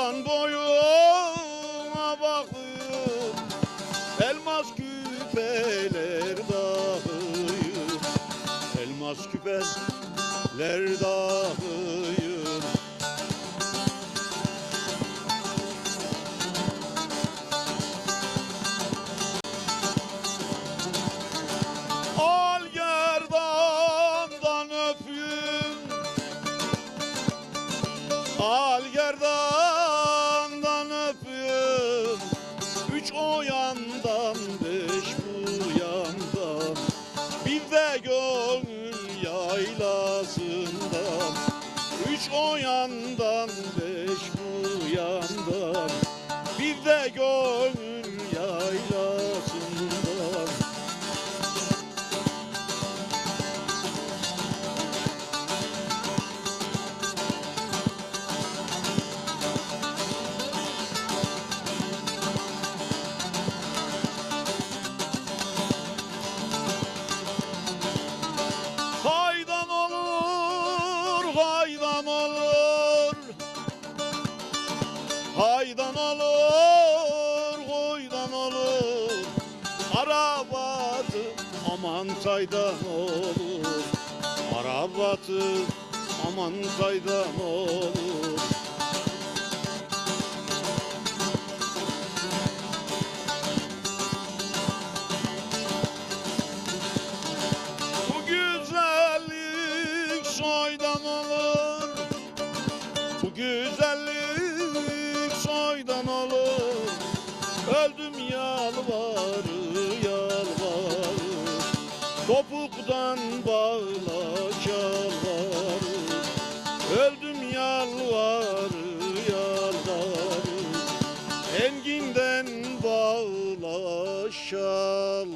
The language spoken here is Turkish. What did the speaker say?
boydan boyuna bakıyorum, elmas küpeler dağıyım, elmas küpeler dağıyım. Al gerdandan öpeyim, al gerdandan öpeyim, üç o yandan beş bu yandan, bir de gönül yaylasından. Üç o yandan beş bu yandan, bir de gönül yaylasından. Haydan olur, haydan olur, haydan olur, hoydan olur. Arabatı aman saydan olur, arabatı aman saydan olur. Bu güzellik soydan olur, bu güzellik soydan olur. Öldüm yalvarı yalvarı, topuktan bağla çalvarı. Öldüm yalvarı yalvarı, enginden bağla şalvarı.